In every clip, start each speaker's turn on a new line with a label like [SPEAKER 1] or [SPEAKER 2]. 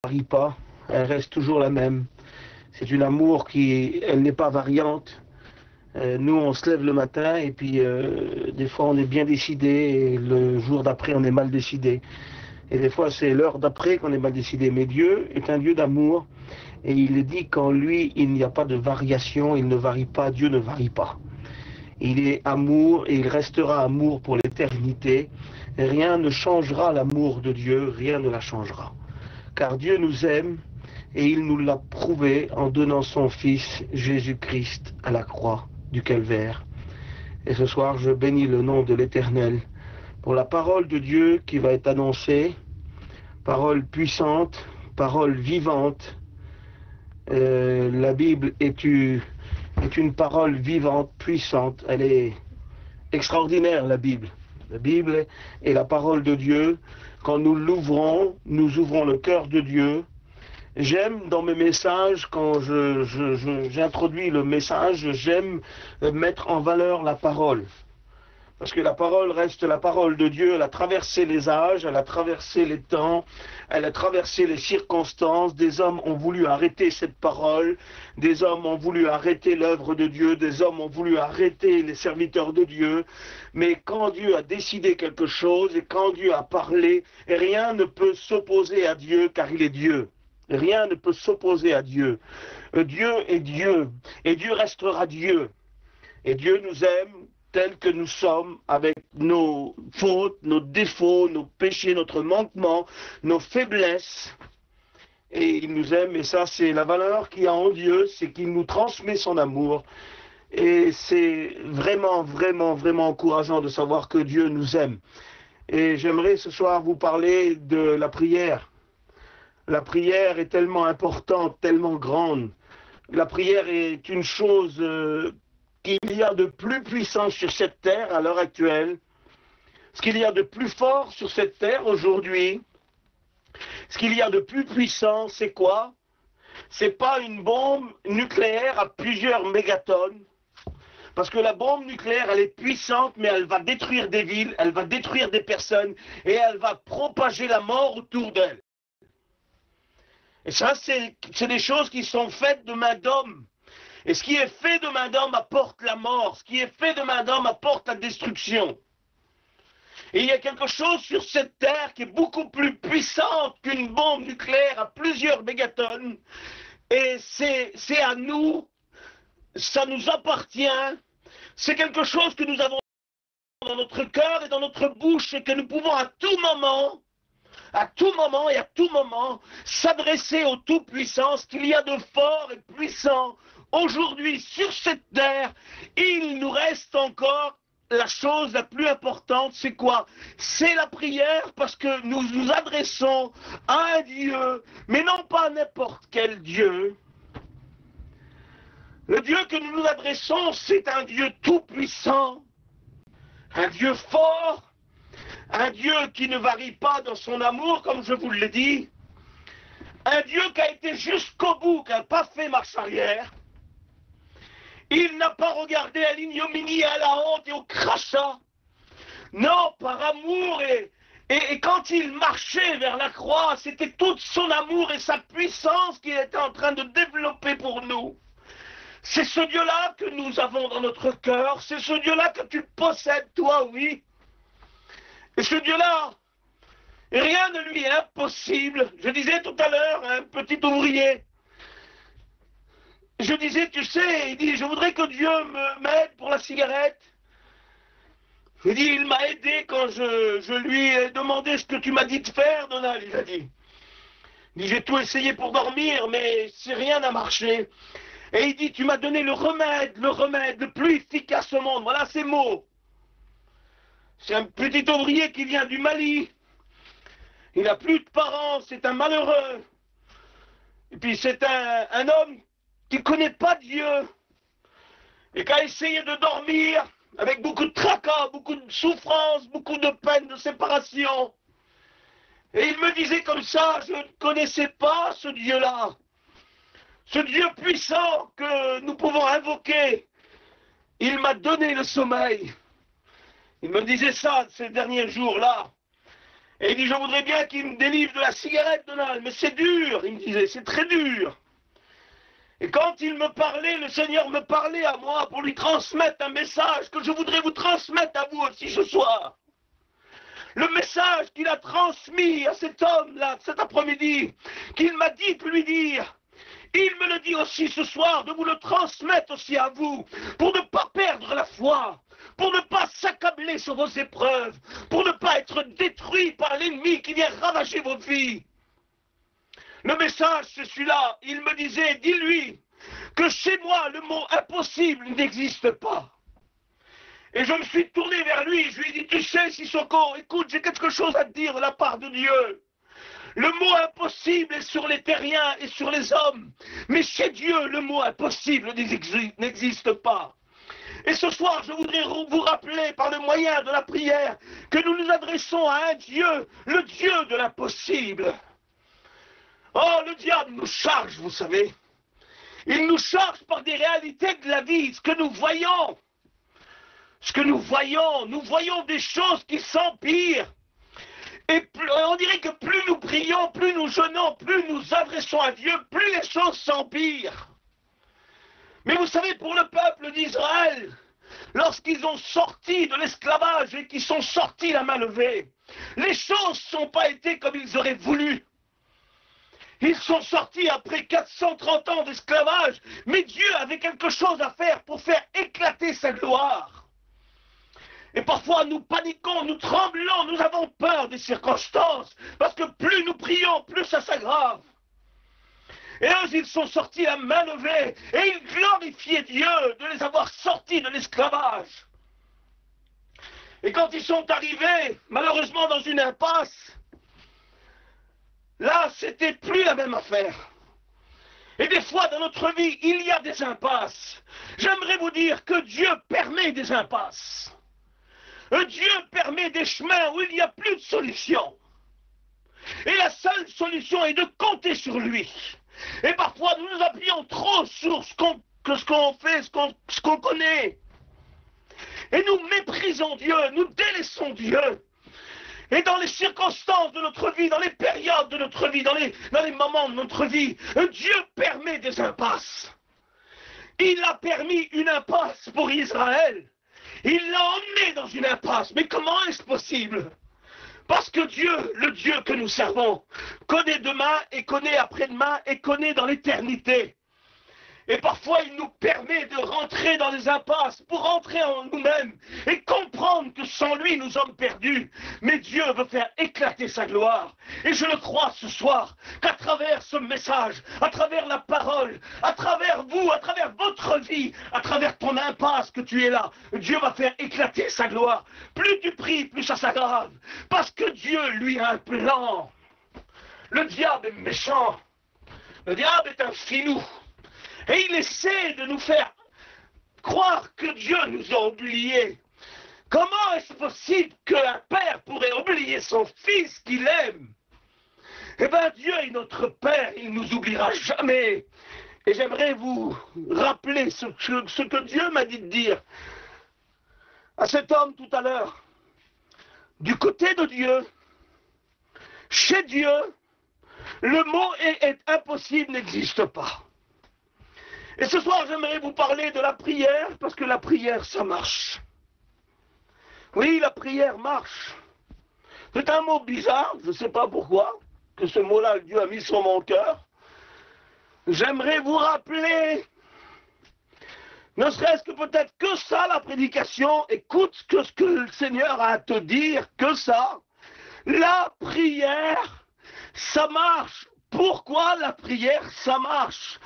[SPEAKER 1] varie pas, elle reste toujours la même. C'est une amour elle n'est pas variante. Nous, on se lève le matin et puis des fois on est bien décidé et le jour d'après on est mal décidé. Et des fois c'est l'heure d'après qu'on est mal décidé. Mais Dieu est un Dieu d'amour et il est dit qu'en lui il n'y a pas de variation, il ne varie pas, Dieu ne varie pas. Il est amour et il restera amour pour l'éternité. Rien ne changera l'amour de Dieu, rien ne la changera. Car Dieu nous aime et il nous l'a prouvé en donnant son Fils Jésus-Christ à la croix du calvaire. Et ce soir, je bénis le nom de l'Éternel pour la parole de Dieu qui va être annoncée, parole puissante, parole vivante. La Bible est une parole vivante, puissante. Elle est extraordinaire, la Bible. La Bible est la parole de Dieu. Quand nous l'ouvrons, nous ouvrons le cœur de Dieu. J'aime dans mes messages, quand j'introduis le message, j'aime mettre en valeur la parole. Parce que la parole reste la parole de Dieu, elle a traversé les âges, elle a traversé les temps, elle a traversé les circonstances. Des hommes ont voulu arrêter cette parole, des hommes ont voulu arrêter l'œuvre de Dieu, des hommes ont voulu arrêter les serviteurs de Dieu. Mais quand Dieu a décidé quelque chose et quand Dieu a parlé, rien ne peut s'opposer à Dieu car il est Dieu. Rien ne peut s'opposer à Dieu. Dieu est Dieu et Dieu restera Dieu. Et Dieu nous aime tels que nous sommes, avec nos fautes, nos défauts, nos péchés, notre manquement, nos faiblesses. Et il nous aime, et ça c'est la valeur qu'il y a en Dieu, c'est qu'il nous transmet son amour. Et c'est vraiment, vraiment, vraiment encourageant de savoir que Dieu nous aime. Et j'aimerais ce soir vous parler de la prière. La prière est tellement importante, tellement grande. La prière est une chose qu'il y a de plus puissant sur cette terre à l'heure actuelle, ce qu'il y a de plus fort sur cette terre aujourd'hui, ce qu'il y a de plus puissant, c'est quoi? C'est pas une bombe nucléaire à plusieurs mégatonnes, parce que la bombe nucléaire, elle est puissante, mais elle va détruire des villes, elle va détruire des personnes, et elle va propager la mort autour d'elle. Et ça, c'est des choses qui sont faites de main d'homme. Et ce qui est fait de main d'homme apporte la mort. Ce qui est fait de main d'homme apporte la destruction. Et il y a quelque chose sur cette terre qui est beaucoup plus puissante qu'une bombe nucléaire à plusieurs mégatonnes. Et c'est à nous, ça nous appartient. C'est quelque chose que nous avons dans notre cœur et dans notre bouche et que nous pouvons à tout moment et à tout moment, s'adresser au Tout-Puissant, ce qu'il y a de fort et puissant aujourd'hui sur cette terre. Il nous reste encore la chose la plus importante, c'est quoi? C'est la prière, parce que nous nous adressons à un Dieu, mais non pas à n'importe quel Dieu. Le Dieu que nous nous adressons, c'est un Dieu tout-puissant, un Dieu fort, un Dieu qui ne varie pas dans son amour, comme je vous l'ai dit. Un Dieu qui a été jusqu'au bout, qui n'a pas fait marche arrière. Il n'a pas regardé à l'ignominie, à la honte et au crachat. Non, par amour et quand il marchait vers la croix, c'était tout son amour et sa puissance qu'il était en train de développer pour nous. C'est ce Dieu-là que nous avons dans notre cœur. C'est ce Dieu-là que tu possèdes, toi, oui. Et ce Dieu-là, rien ne lui est impossible. Je disais tout à l'heure à un petit ouvrier, je disais, tu sais, il dit, je voudrais que Dieu m'aide pour la cigarette. Il dit, il m'a aidé quand je lui ai demandé ce que tu m'as dit de faire, Donald, il a dit. Il dit, j'ai tout essayé pour dormir, mais rien n'a marché. Et il dit, tu m'as donné le remède le plus efficace au monde. Voilà ces mots. C'est un petit ouvrier qui vient du Mali. Il n'a plus de parents, c'est un malheureux. Et puis c'est un homme qui ne connaît pas Dieu. Et qui a essayé de dormir avec beaucoup de tracas, beaucoup de souffrance, beaucoup de peine, de séparation. Et il me disait comme ça, je ne connaissais pas ce Dieu-là. Ce Dieu puissant que nous pouvons invoquer. Il m'a donné le sommeil. Il me disait ça ces derniers jours-là. Et il dit, je voudrais bien qu'il me délivre de la cigarette, Donald, mais c'est dur, il me disait, c'est très dur. Et quand il me parlait, le Seigneur me parlait à moi pour lui transmettre un message que je voudrais vous transmettre à vous aussi ce soir. Le message qu'il a transmis à cet homme-là, cet après-midi, qu'il m'a dit de lui dire, il me le dit aussi ce soir, de vous le transmettre aussi à vous, pour ne pas perdre la foi, pour ne pas s'accabler sur vos épreuves, pour ne pas être détruit par l'ennemi qui vient ravager vos vies. Le message, c'est celui-là. Il me disait, dis-lui que chez moi, le mot impossible n'existe pas. Et je me suis tourné vers lui, je lui ai dit, tu sais, Sissoko, écoute, j'ai quelque chose à te dire de la part de Dieu. Le mot impossible est sur les terriens et sur les hommes, mais chez Dieu, le mot impossible n'existe pas. Et ce soir, je voudrais vous rappeler par le moyen de la prière que nous nous adressons à un Dieu, le Dieu de l'impossible. Oh, le diable nous charge, vous savez. Il nous charge par des réalités de la vie, ce que nous voyons. Ce que nous voyons des choses qui s'empirent. Et on dirait que plus nous prions, plus nous jeûnons, plus nous adressons à Dieu, plus les choses s'empirent. Mais vous savez, pour le peuple d'Israël, lorsqu'ils ont sorti de l'esclavage et qu'ils sont sortis la main levée, les choses ne sont pas été comme ils auraient voulu. Ils sont sortis après 430 ans d'esclavage, mais Dieu avait quelque chose à faire pour faire éclater sa gloire. Et parfois nous paniquons, nous tremblons, nous avons peur des circonstances, parce que plus nous prions, plus ça s'aggrave. Et eux, ils sont sortis à main levée, et ils glorifiaient Dieu de les avoir sortis de l'esclavage. Et quand ils sont arrivés, malheureusement dans une impasse, là, c'était plus la même affaire. Et des fois, dans notre vie, il y a des impasses. J'aimerais vous dire que Dieu permet des impasses. Dieu permet des chemins où il n'y a plus de solution. Et la seule solution est de compter sur lui. Et parfois, nous nous appuyons trop sur ce qu'on fait, ce qu'on connaît. Et nous méprisons Dieu, nous délaissons Dieu. Et dans les circonstances de notre vie, dans les périodes de notre vie, dans les moments de notre vie, Dieu permet des impasses. Il a permis une impasse pour Israël. Il l'a emmené dans une impasse. Mais comment est-ce possible? Parce que Dieu, le Dieu que nous servons, connaît demain et connaît après-demain et connaît dans l'éternité. Et parfois, il nous permet de rentrer dans les impasses pour rentrer en nous-mêmes et comprendre que sans lui, nous sommes perdus. Mais Dieu veut faire éclater sa gloire. Et je le crois ce soir, qu'à travers ce message, à travers la parole, à travers vous, à travers votre vie, à travers ton impasse que tu es là, Dieu va faire éclater sa gloire. Plus tu pries, plus ça s'aggrave. Parce que Dieu, lui, a un plan. Le diable est méchant. Le diable est un filou. Et il essaie de nous faire croire que Dieu nous a oubliés. Comment est-ce possible qu'un père pourrait oublier son fils qu'il aime? Eh bien, Dieu est notre Père, il ne nous oubliera jamais. Et j'aimerais vous rappeler ce que Dieu m'a dit de dire à cet homme tout à l'heure. Du côté de Dieu, chez Dieu, le mot est impossible n'existe pas. Et ce soir, j'aimerais vous parler de la prière, parce que la prière, ça marche. Oui, la prière marche. C'est un mot bizarre, je ne sais pas pourquoi, que ce mot-là, Dieu a mis sur mon cœur. J'aimerais vous rappeler, ne serait-ce que peut-être que ça, la prédication, écoute ce que le Seigneur a à te dire, que ça. La prière, ça marche. Pourquoi la prière, ça marche?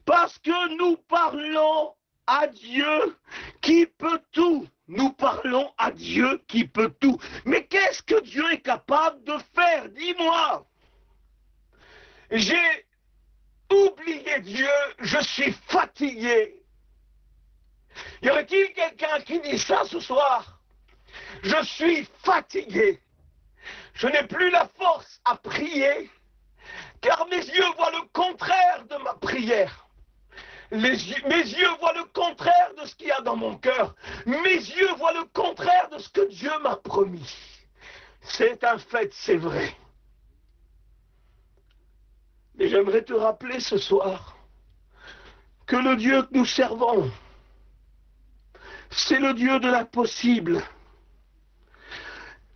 [SPEAKER 1] Parce que nous parlons à Dieu qui peut tout. Nous parlons à Dieu qui peut tout. Mais qu'est-ce que Dieu est capable de faire? Dis-moi. J'ai oublié Dieu, je suis fatigué. Y aurait-il quelqu'un qui dit ça ce soir? Je suis fatigué. Je n'ai plus la force à prier, car mes yeux voient le contraire de ma prière. Mes yeux voient le contraire de ce qu'il y a dans mon cœur. Mes yeux voient le contraire de ce que Dieu m'a promis. C'est un fait, c'est vrai. Mais j'aimerais te rappeler ce soir que le Dieu que nous servons, c'est le Dieu de l'impossible.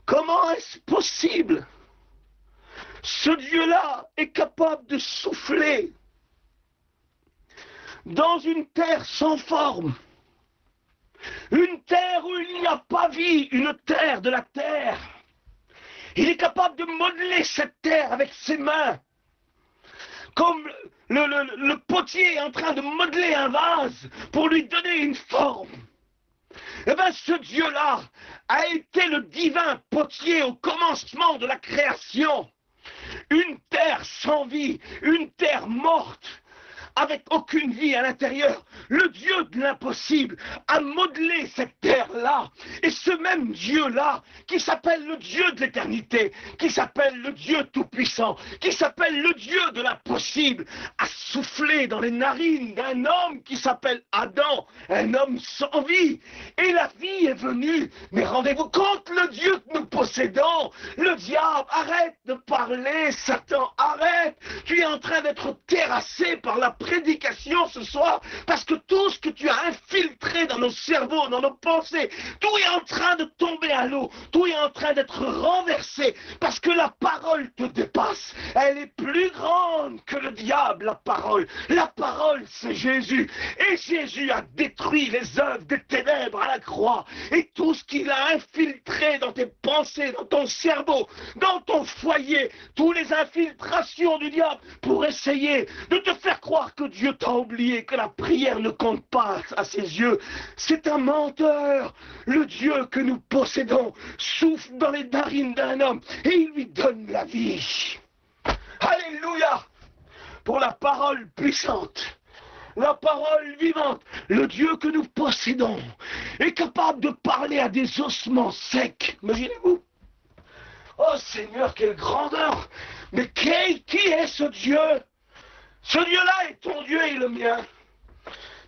[SPEAKER 1] Comment est-ce possible? Ce Dieu-là est capable de souffler dans une terre sans forme, une terre où il n'y a pas vie, une terre de la terre. Il est capable de modeler cette terre avec ses mains, comme le potier est en train de modeler un vase pour lui donner une forme. Eh bien, ce Dieu-là a été le divin potier au commencement de la création. Une terre sans vie, une terre morte, avec aucune vie à l'intérieur. Le Dieu de l'impossible a modelé cette terre-là. Et ce même Dieu-là, qui s'appelle le Dieu de l'éternité, qui s'appelle le Dieu tout-puissant, qui s'appelle le Dieu de l'impossible, a soufflé dans les narines d'un homme qui s'appelle Adam, un homme sans vie. Et la vie est venue. Mais rendez-vous compte, le Dieu que nous possédons, le diable, arrête de parler, Satan, arrête. Tu es en train d'être terrassé par la prédication ce soir, parce que tout ce que tu as infiltré dans nos cerveaux, dans nos pensées, tout est en train de tomber à l'eau, tout est en train d'être renversé, parce que la parole te dépasse, elle est plus grande que le diable, la parole c'est Jésus, et Jésus a détruit les œuvres des ténèbres à la croix, et tout ce qu'il a infiltré dans tes pensées, dans ton cerveau, dans ton foyer, toutes les infiltrations du diable pour essayer de te faire croire que Dieu t'a oublié, que la prière ne compte pas à ses yeux. C'est un menteur. Le Dieu que nous possédons souffle dans les narines d'un homme et il lui donne la vie. Alléluia! Pour la parole puissante, la parole vivante, le Dieu que nous possédons est capable de parler à des ossements secs. Imaginez-vous. Oh Seigneur, quelle grandeur! Mais qui est ce Dieu? Ce Dieu-là est ton Dieu et le mien.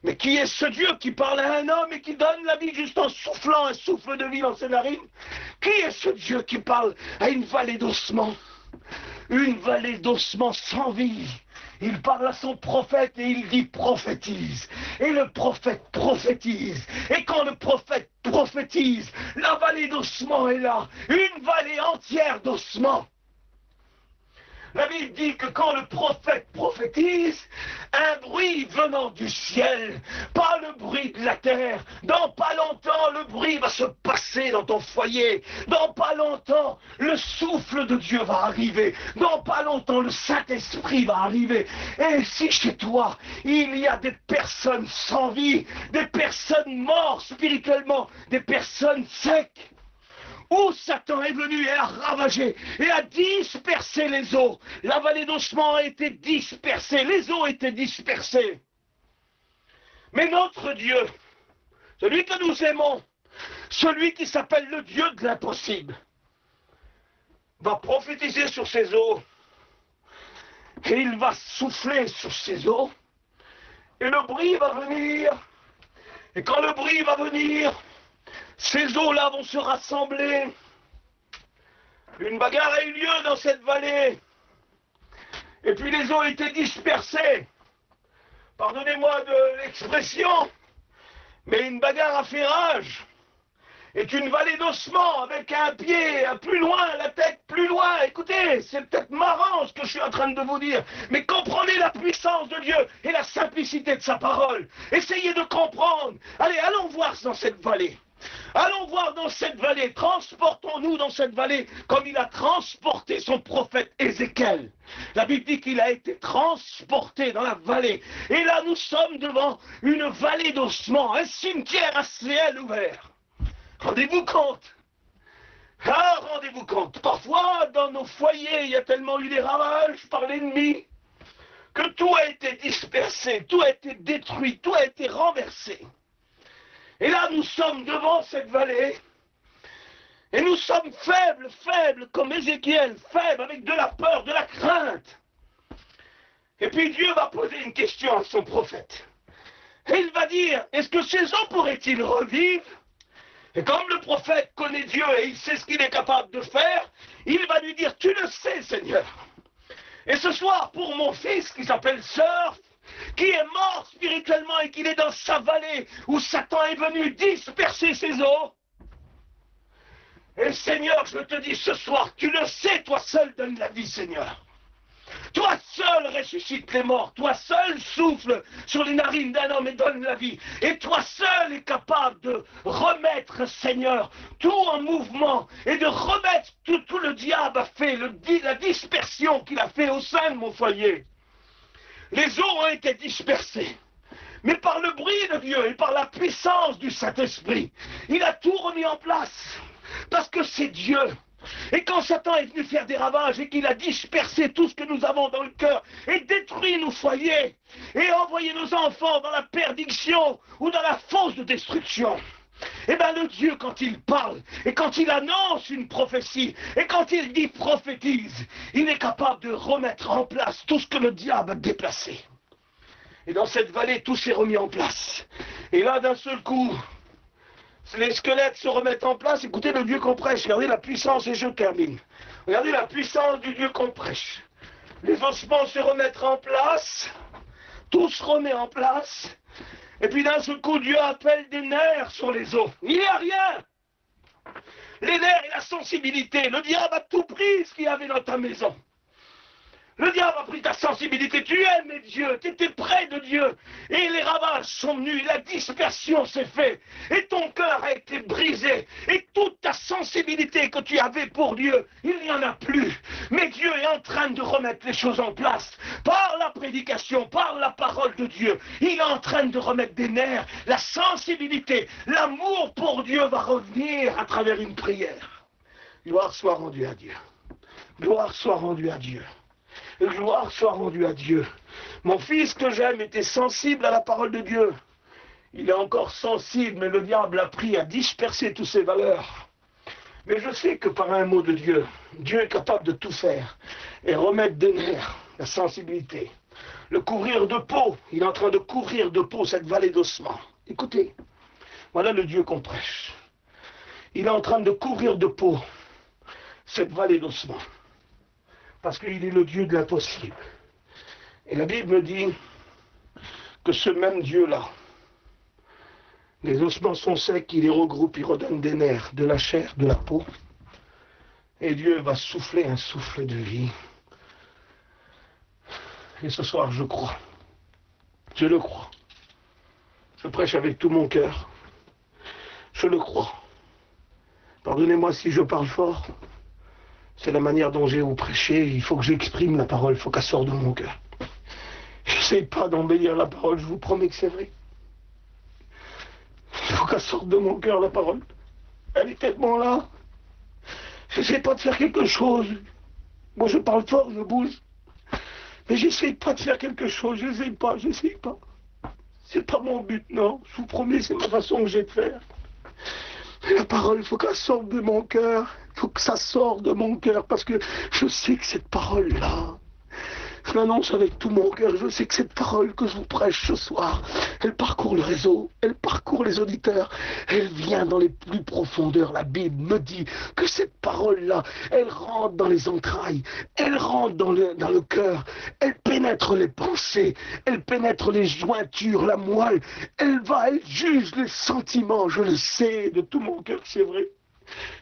[SPEAKER 1] Mais qui est ce Dieu qui parle à un homme et qui donne la vie juste en soufflant un souffle de vie dans ses narines? Qui est ce Dieu qui parle à une vallée d'ossements? Une vallée d'ossements sans vie. Il parle à son prophète et il dit prophétise. Et le prophète prophétise. Et quand le prophète prophétise, la vallée d'ossements est là. Une vallée entière d'ossements. La Bible dit que quand le prophète prophétise, un bruit venant du ciel, pas le bruit de la terre, dans pas longtemps le bruit va se passer dans ton foyer, dans pas longtemps le souffle de Dieu va arriver, dans pas longtemps le Saint-Esprit va arriver. Et si chez toi il y a des personnes sans vie, des personnes mortes spirituellement, des personnes secs, où Satan est venu et a ravagé et a dispersé les eaux. La vallée d'ossements a été dispersée, les eaux étaient dispersées. Mais notre Dieu, celui que nous aimons, celui qui s'appelle le Dieu de l'impossible, va prophétiser sur ces eaux et il va souffler sur ces eaux et le bruit va venir. Et quand le bruit va venir, ces eaux-là vont se rassembler. Une bagarre a eu lieu dans cette vallée. Et puis les eaux étaient dispersées. Pardonnez-moi de l'expression, mais une bagarre a fait rage. Est une vallée d'ossements avec un pied plus loin, la tête plus loin. Écoutez, c'est peut-être marrant ce que je suis en train de vous dire, mais comprenez la puissance de Dieu et la simplicité de sa parole. Essayez de comprendre. Allez, allons voir dans cette vallée. Allons voir dans cette vallée, transportons-nous dans cette vallée comme il a transporté son prophète Ézéchiel. La Bible dit qu'il a été transporté dans la vallée. Et là, nous sommes devant une vallée d'ossements, un cimetière à ciel ouvert. Rendez-vous compte? Ah, rendez-vous compte. Parfois, dans nos foyers, il y a tellement eu des ravages par l'ennemi que tout a été dispersé, tout a été détruit, tout a été renversé. Et là, nous sommes devant cette vallée, et nous sommes faibles comme Ézéchiel, faibles avec de la peur, de la crainte. Et puis Dieu va poser une question à son prophète. Et il va dire, est-ce que ces eaux pourraient-ils revivre? Et comme le prophète connaît Dieu et il sait ce qu'il est capable de faire, il va lui dire, tu le sais, Seigneur. Et ce soir, pour mon fils qui s'appelle Surf, qui est mort spirituellement et qu'il est dans sa vallée où Satan est venu disperser ses os, et Seigneur, je te dis ce soir, tu le sais, toi seul donne la vie, Seigneur. Toi seul ressuscite les morts, toi seul souffle sur les narines d'un homme et donne la vie. Et toi seul est capable de remettre, Seigneur, tout en mouvement et de remettre tout le diable a fait, la dispersion qu'il a fait au sein de mon foyer. Les eaux ont été dispersées. Mais par le bruit de Dieu et par la puissance du Saint-Esprit, il a tout remis en place. Parce que c'est Dieu. Et quand Satan est venu faire des ravages et qu'il a dispersé tout ce que nous avons dans le cœur et détruit nos foyers et envoyé nos enfants dans la perdition ou dans la fosse de destruction, eh bien le Dieu, quand il parle et quand il annonce une prophétie et quand il dit prophétise, il est capable de remettre en place tout ce que le diable a déplacé. Et dans cette vallée, tout s'est remis en place. Et là, d'un seul coup, les squelettes se remettent en place. Écoutez le Dieu qu'on prêche. Regardez la puissance, et je termine. Regardez la puissance du Dieu qu'on prêche. Les ossements se remettent en place. Tout se remet en place. Et puis d'un seul coup, Dieu appelle des nerfs sur les os. Il n'y a rien. Les nerfs et la sensibilité. Le diable a tout pris ce qu'il y avait dans ta maison. Le diable a pris ta sensibilité, tu aimais Dieu, tu étais près de Dieu, et les ravages sont venus, la dispersion s'est faite, et ton cœur a été brisé, et toute ta sensibilité que tu avais pour Dieu, il n'y en a plus. Mais Dieu est en train de remettre les choses en place, par la prédication, par la parole de Dieu. Il est en train de remettre des nerfs, la sensibilité, l'amour pour Dieu va revenir à travers une prière. Gloire soit rendue à Dieu. Gloire soit rendue à Dieu. Gloire soit rendue à Dieu. Mon fils que j'aime était sensible à la parole de Dieu. Il est encore sensible, mais le diable a pris à disperser toutes ses valeurs. Mais je sais que par un mot de Dieu, Dieu est capable de tout faire et remettre des nerfs, la sensibilité, le couvrir de peau. Il est en train de couvrir de peau cette vallée d'ossements. Écoutez, voilà le Dieu qu'on prêche. Il est en train de couvrir de peau cette vallée d'ossements. Parce qu'il est le Dieu de l'impossible. Et la Bible me dit que ce même Dieu-là, les ossements sont secs, il les regroupe, il redonne des nerfs, de la chair, de la peau. Et Dieu va souffler un souffle de vie. Et ce soir, je crois. Je le crois. Je prêche avec tout mon cœur. Je le crois. Pardonnez-moi si je parle fort. C'est la manière dont j'ai vous prêcher. Il faut que j'exprime la parole. Il faut qu'elle sorte de mon cœur. Je n'essaie pas d'embellir la parole. Je vous promets que c'est vrai. Il faut qu'elle sorte de mon cœur, la parole. Elle est tellement là. Je n'essaie pas de faire quelque chose. Moi, je parle fort, je bouge. Mais j'essaie pas de faire quelque chose. J'essaie pas. C'est pas mon but, non. Je vous promets, c'est ma façon que j'ai de faire. Mais la parole, il faut qu'elle sorte de mon cœur. Il faut que ça sorte de mon cœur. Parce que je sais que cette parole-là, je l'annonce avec tout mon cœur. Je sais que cette parole que je vous prêche ce soir, elle parcourt le réseau, elle parcourt les auditeurs, elle vient dans les plus profondeurs. La Bible me dit que cette parole-là, elle rentre dans les entrailles, elle rentre dans le cœur, elle pénètre les pensées, elle pénètre les jointures, la moelle, elle juge les sentiments. Je le sais de tout mon cœur, c'est vrai.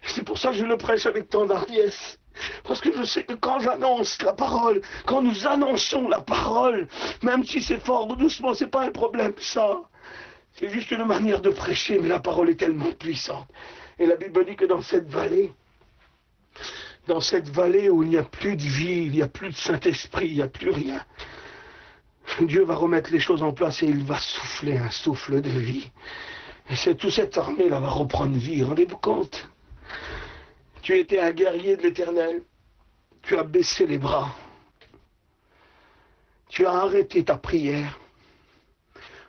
[SPEAKER 1] C'est pour ça que je le prêche avec tant d'hardiesse. Parce que je sais que quand j'annonce la parole, quand nous annonçons la parole, même si c'est fort ou doucement, c'est pas un problème, ça. C'est juste une manière de prêcher, mais la parole est tellement puissante. Et la Bible dit que dans cette vallée où il n'y a plus de vie, il n'y a plus de Saint-Esprit, il n'y a plus rien, Dieu va remettre les choses en place et il va souffler un souffle de vie. Et toute cette armée-là va reprendre vie, rendez-vous compte? Tu étais un guerrier de l'Éternel. Tu as baissé les bras. Tu as arrêté ta prière.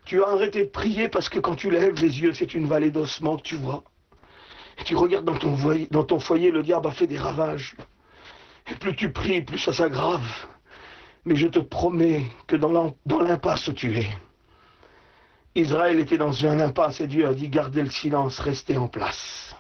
[SPEAKER 1] Tu as arrêté de prier parce que quand tu lèves les yeux, c'est une vallée d'ossements que tu vois. Et tu regardes dans ton foyer, le diable a fait des ravages. Et plus tu pries, plus ça s'aggrave. Mais je te promets que dans l'impasse où tu es, Israël était dans une impasse et Dieu a dit gardez le silence, restez en place.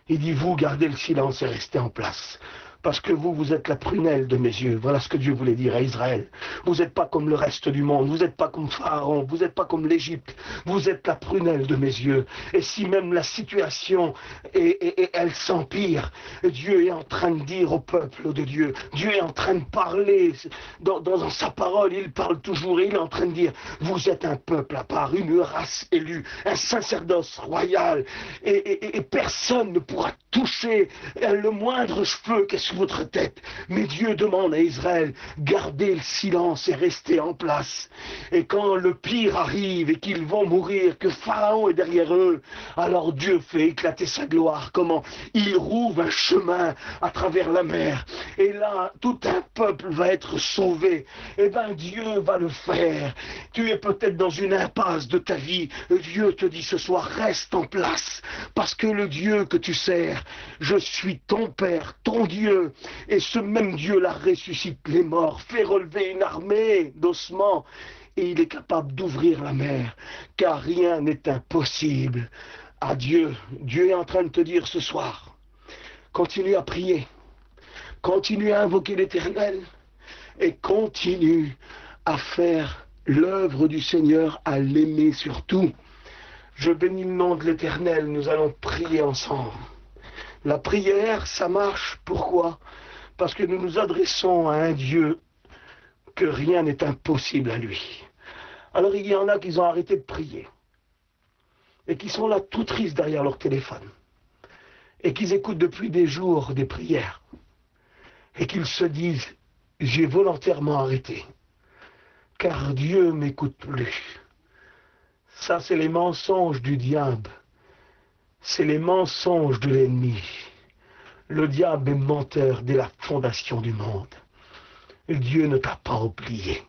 [SPEAKER 1] Il dit vous gardez le silence et restez en place. Parce que vous êtes la prunelle de mes yeux. Voilà ce que Dieu voulait dire à Israël. Vous n'êtes pas comme le reste du monde. Vous n'êtes pas comme Pharaon. Vous n'êtes pas comme l'Égypte. Vous êtes la prunelle de mes yeux. Et si même la situation, elle s'empire, Dieu est en train de dire au peuple de Dieu, Dieu est en train de parler. Dans sa parole, il parle toujours et il est en train de dire, vous êtes un peuple à part, une race élue, un sacerdoce royal. Et personne ne pourra toucher le moindre cheveu qu'est sur votre tête. Mais Dieu demande à Israël, gardez le silence et restez en place. Et quand le pire arrive et qu'ils vont mourir, que Pharaon est derrière eux, alors Dieu fait éclater sa gloire. Comment il rouvre un chemin à travers la mer. Et là, tout un peuple va être sauvé. Eh bien, Dieu va le faire. Tu es peut-être dans une impasse de ta vie. Dieu te dit ce soir, reste en place. Parce que le Dieu que tu sers, je suis ton Père, ton Dieu. Et ce même Dieu-là ressuscite les morts, fait relever une armée d'ossements, et il est capable d'ouvrir la mer, car rien n'est impossible à Dieu. Dieu est en train de te dire ce soir, continue à prier, continue à invoquer l'Éternel, et continue à faire l'œuvre du Seigneur, à l'aimer surtout. Je bénis le nom de l'Éternel, nous allons prier ensemble. La prière, ça marche. Pourquoi? Parce que nous nous adressons à un Dieu que rien n'est impossible à lui. Alors il y en a qui ont arrêté de prier et qui sont là tout tristes derrière leur téléphone et qui écoutent depuis des jours des prières et qu'ils se disent « j'ai volontairement arrêté car Dieu m'écoute plus ». Ça, c'est les mensonges du diable. C'est les mensonges de l'ennemi. Le diable est menteur dès la fondation du monde. Dieu ne t'a pas oublié.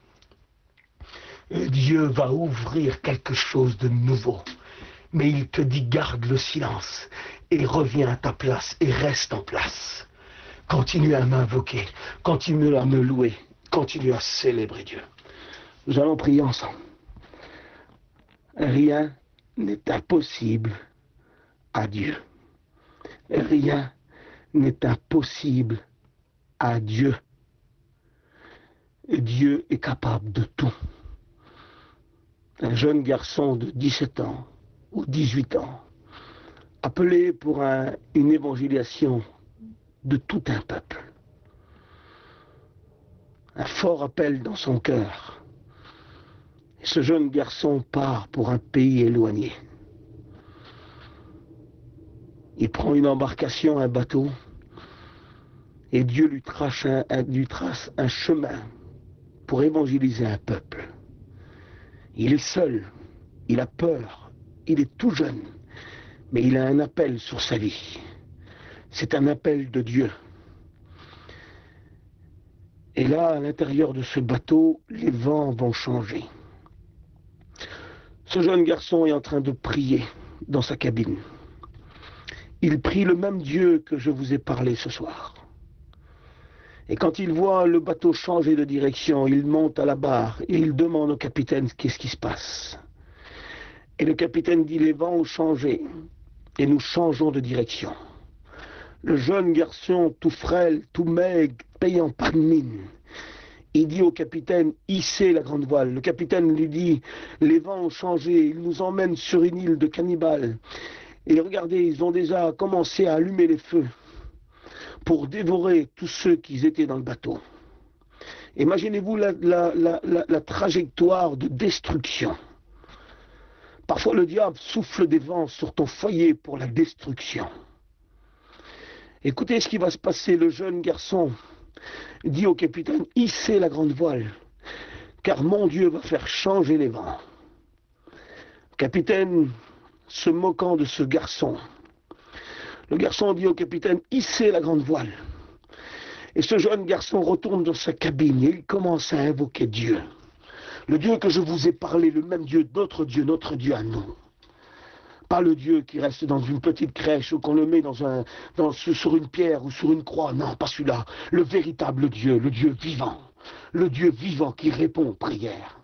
[SPEAKER 1] Dieu va ouvrir quelque chose de nouveau. Mais il te dit garde le silence et reviens à ta place et reste en place. Continue à m'invoquer, continue à me louer, continue à célébrer Dieu. Nous allons prier ensemble. Rien n'est impossible à Dieu. Rien n'est impossible à Dieu. Dieu est capable de tout. Un jeune garçon de 17 ans ou 18 ans, appelé pour une évangélisation de tout un peuple. Un fort appel dans son cœur. Et ce jeune garçon part pour un pays éloigné. Il prend une embarcation, un bateau, et Dieu lui trace un chemin pour évangéliser un peuple. Il est seul, il a peur, il est tout jeune, mais il a un appel sur sa vie. C'est un appel de Dieu. Et là, à l'intérieur de ce bateau, les vents vont changer. Ce jeune garçon est en train de prier dans sa cabine. Il prie le même Dieu que je vous ai parlé ce soir. Et quand il voit le bateau changer de direction, il monte à la barre et il demande au capitaine qu'est-ce qui se passe. Et le capitaine dit les vents ont changé et nous changeons de direction. Le jeune garçon, tout frêle, tout maigre, payant pas de mine, il dit au capitaine, hissez la grande voile. Le capitaine lui dit, les vents ont changé, ils nous emmènent sur une île de cannibales. Et regardez, ils ont déjà commencé à allumer les feux pour dévorer tous ceux qui étaient dans le bateau. Imaginez-vous la trajectoire de destruction. Parfois le diable souffle des vents sur ton foyer pour la destruction. Écoutez ce qui va se passer. Le jeune garçon dit au capitaine, hissez la grande voile, car mon Dieu va faire changer les vents. Le capitaine, se moquant de ce garçon, le garçon dit au capitaine, hissez la grande voile. Et ce jeune garçon retourne dans sa cabine et il commence à invoquer Dieu. Le Dieu que je vous ai parlé, le même Dieu, notre Dieu à nous. Pas le Dieu qui reste dans une petite crèche ou qu'on le met sur une pierre ou sur une croix. Non, pas celui-là. Le véritable Dieu, le Dieu vivant. Le Dieu vivant qui répond aux prières.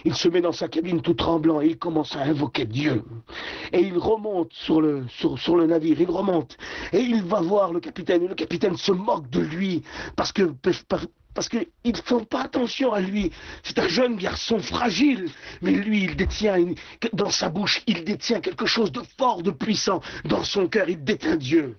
[SPEAKER 1] Il se met dans sa cabine tout tremblant et il commence à invoquer Dieu. Et il remonte sur le navire, il remonte. Et il va voir le capitaine. Et le capitaine se moque de lui parce qu'ils ne font pas attention à lui. C'est un jeune garçon fragile. Mais lui, il détient, dans sa bouche, il détient quelque chose de fort, de puissant. Dans son cœur, il détient Dieu.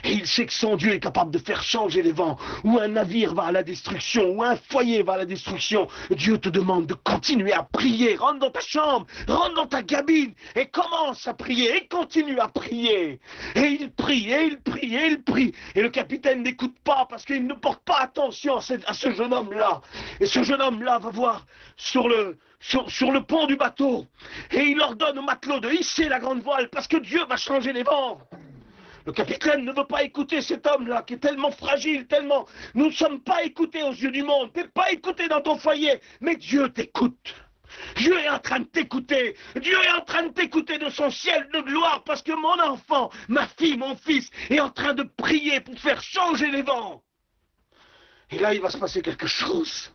[SPEAKER 1] Et il sait que son Dieu est capable de faire changer les vents. Où un navire va à la destruction, où un foyer va à la destruction. Dieu te demande de continuer à prier. Rentre dans ta chambre, rentre dans ta cabine et commence à prier et continue à prier. Et il prie, et il prie, et il prie. Et le capitaine n'écoute pas parce qu'il ne porte pas attention à ce jeune homme-là. Et ce jeune homme-là va voir sur le pont du bateau. Et il ordonne aux matelots de hisser la grande voile parce que Dieu va changer les vents. Le capitaine ne veut pas écouter cet homme-là qui est tellement fragile, tellement... Nous ne sommes pas écoutés aux yeux du monde. Tu n'es pas écouté dans ton foyer, mais Dieu t'écoute. Dieu est en train de t'écouter. Dieu est en train de t'écouter de son ciel de gloire parce que mon enfant, ma fille, mon fils est en train de prier pour faire changer les vents. Et là, il va se passer quelque chose.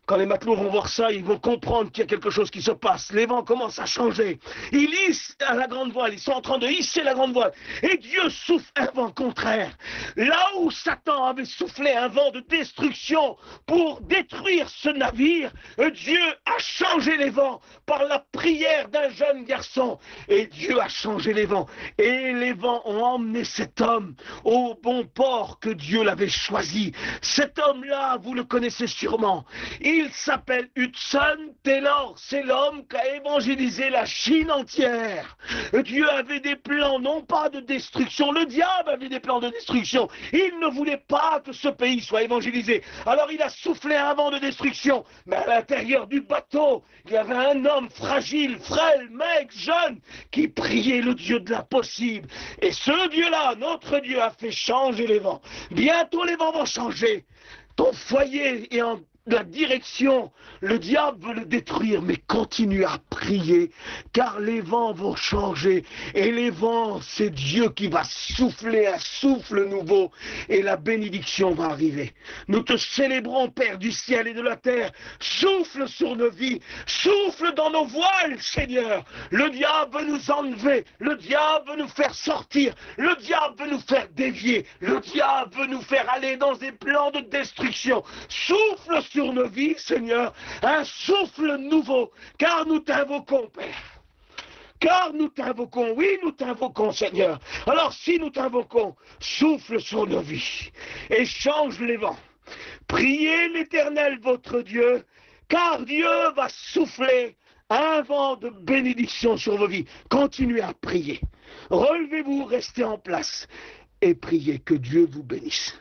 [SPEAKER 1] Quand les matelots vont voir ça, ils vont comprendre qu'il y a quelque chose qui se passe. Les vents commencent à changer. Ils hissent à la grande voile. Ils sont en train de hisser la grande voile. Et Dieu souffle un vent contraire. Là où Satan avait soufflé un vent de destruction pour détruire ce navire, Dieu a changé les vents par la prière d'un jeune garçon. Et Dieu a changé les vents. Et les vents ont emmené cet homme au bon port que Dieu l'avait choisi. Cet homme-là, vous le connaissez sûrement. Il s'appelle Hudson Taylor, c'est l'homme qui a évangélisé la Chine entière. Dieu avait des plans, non pas de destruction, le diable avait des plans de destruction. Il ne voulait pas que ce pays soit évangélisé. Alors il a soufflé un vent de destruction. Mais à l'intérieur du bateau, il y avait un homme fragile, frêle, maigre, jeune, qui priait le Dieu de l'impossible. Et ce Dieu-là, notre Dieu, a fait changer les vents. Bientôt les vents vont changer. Ton foyer est en la direction, le diable veut le détruire, mais continue à prier, car les vents vont changer, et les vents, c'est Dieu qui va souffler un souffle nouveau, et la bénédiction va arriver. Nous te célébrons, Père du ciel et de la terre, souffle sur nos vies, souffle dans nos voiles, Seigneur. Le diable veut nous enlever, le diable veut nous faire sortir, le diable veut nous faire dévier, le diable veut nous faire aller dans des plans de destruction. Souffle sur nos vies, Seigneur, un souffle nouveau, car nous t'invoquons, Père. Car nous t'invoquons, oui, nous t'invoquons, Seigneur. Alors si nous t'invoquons, souffle sur nos vies et change les vents. Priez l'Éternel, votre Dieu, car Dieu va souffler un vent de bénédiction sur vos vies. Continuez à prier. Relevez-vous, restez en place et priez que Dieu vous bénisse.